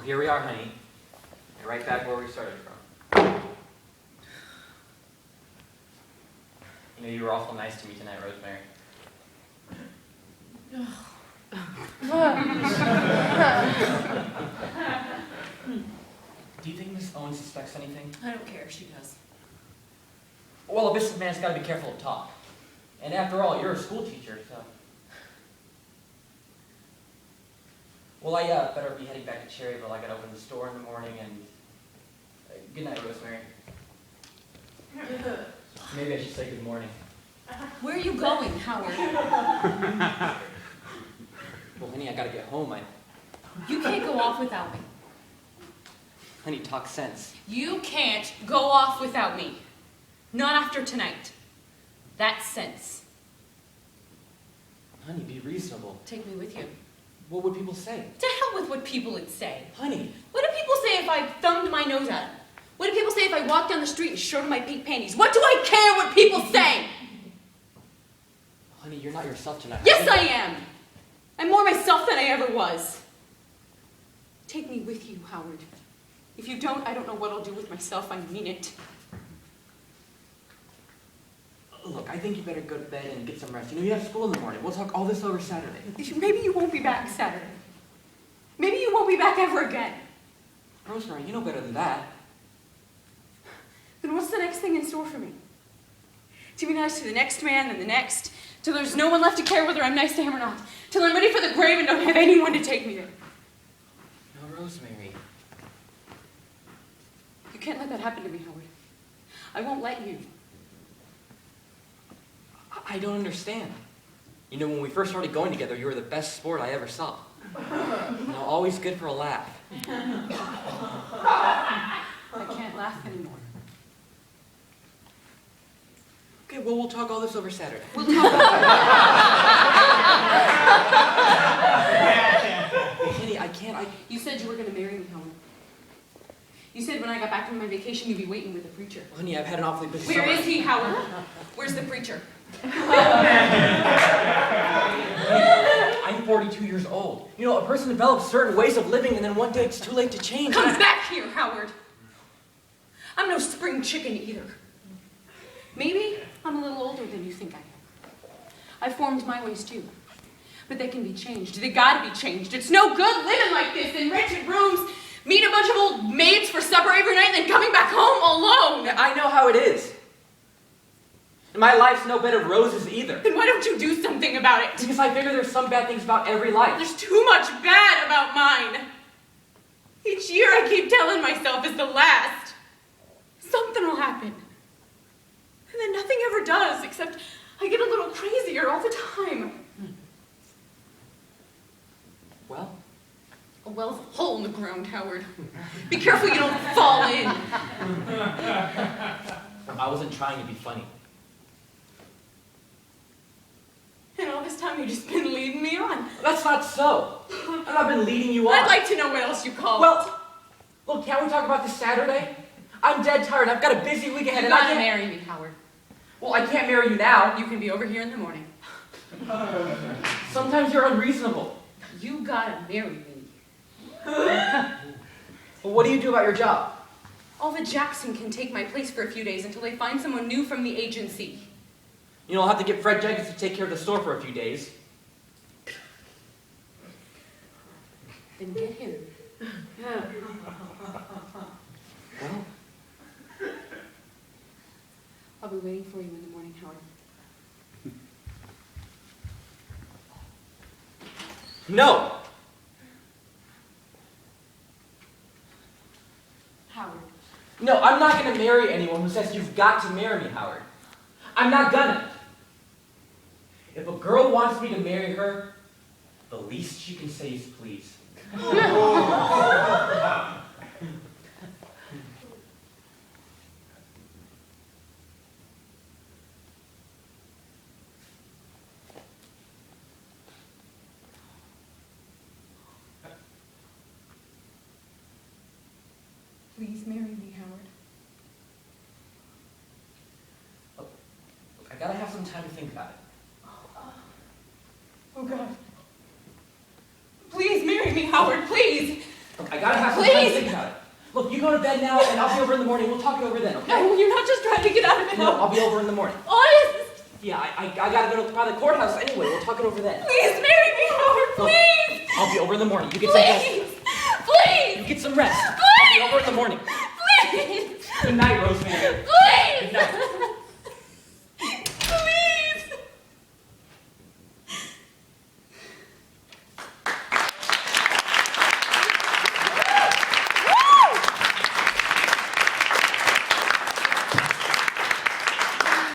here we are, honey. And right back where we started from. You know, you were awful nice to me tonight, Rosemary. Do you think Miss Owen suspects anything? I don't care if she does. Well, a businessman's got to be careful of talk. And after all, you're a school teacher, so... Well, I better be heading back to Cherryville. I gotta open the store in the morning, and... good night, Rosemary. Maybe I should say good morning. Where are you going, Howard? Well, honey, I gotta get home. You can't go off without me. Honey, talk sense. You can't go off without me. Not after tonight. That's sense. Honey, be reasonable. Take me with you. What would people say? To hell with what people would say. Honey. What do people say if I thumbed my nose at them? What do people say if I walked down the street and showed them my pink panties? What do I care what people say? Honey, you're not yourself tonight. Yes, I am. I'm more myself than I ever was. Take me with you, Howard. If you don't, I don't know what I'll do with myself. I mean it. Look, I think you better go to bed and get some rest. You know, you have school in the morning. We'll talk all this over Saturday. Maybe you won't be back Saturday. Maybe you won't be back ever again. Rosemary, you know better than that. Then what's the next thing in store for me? To be nice to the next man and the next, till there's no one left to care whether I'm nice to him or not, till I'm ready for the grave and don't have anyone to take me there. No, Rosemary. You can't let that happen to me, Howard. I won't let you. I don't understand. You know, when we first started going together, you were the best sport I ever saw. You know, always good for a laugh. I can't laugh anymore. Okay, well, we'll talk all this over Saturday. We'll talk about Kitty, I can't, You said you were going to marry me, Howard. You said when I got back from my vacation, you'd be waiting with the preacher. Honey, I've had an awfully busy Where summer. is he, Howard? Where's the preacher? I'm 42 years old. You know, a person develops certain ways of living, and then one day it's too late to change. Come back here, Howard. I'm no spring chicken either. Maybe I'm a little older than you think I am. I've formed my ways too. But they can be changed. They gotta be changed. It's no good living like this in wretched rooms, meeting a bunch of old maids for supper every night, and then coming back home alone. I know how it is. And my life's no bed of roses either. Then why don't you do something about it? Because I figure there's some bad things about every life. There's too much bad about mine. Each year I keep telling myself is the last. Something will happen. And then nothing ever does, except I get a little crazier all the time. Well? A well's a hole in the ground, Howard. Be careful you don't fall in. I wasn't trying to be funny. And all this time you've just been leading me on. That's not so. I've not been leading you on. I'd like to know what else you call it. Well, look, can't we talk about this Saturday? I'm dead tired. I've got a busy week ahead. You And I gotta can't... marry me, Howard. Well, I can't marry you now. You can be over here in the morning. Sometimes you're unreasonable. You gotta marry me. Well, what do you do about your job? Oliver Jackson can take my place for a few days until they find someone new from the agency. You know, I'll have to get Fred Jenkins to take care of the store for a few days. Then get him. Well, I'll be waiting for you in the morning, Howard. no! Howard. No, I'm not going to marry anyone who says you've got to marry me, Howard. I'm not gonna. If a girl wants me to marry her, the least she can say is please. Please marry me, Howard. Look, I gotta have some time to think about it. Oh, God. Please marry me, Howard, please. Look, I I gotta have some time to think about it. Look, you go to bed now, and I'll be over in the morning. We'll talk it over then, okay? No, you're not just trying to get out of it. No, I'll be over in the morning. Honest. Yeah, I gotta go by the courthouse anyway. We'll talk it over then. Please marry me, Howard, please. Look, I'll be over in the morning. You get some rest. Please. You get some rest. Please. I'll be over in the morning. Please. Good night, Rosemary. Please.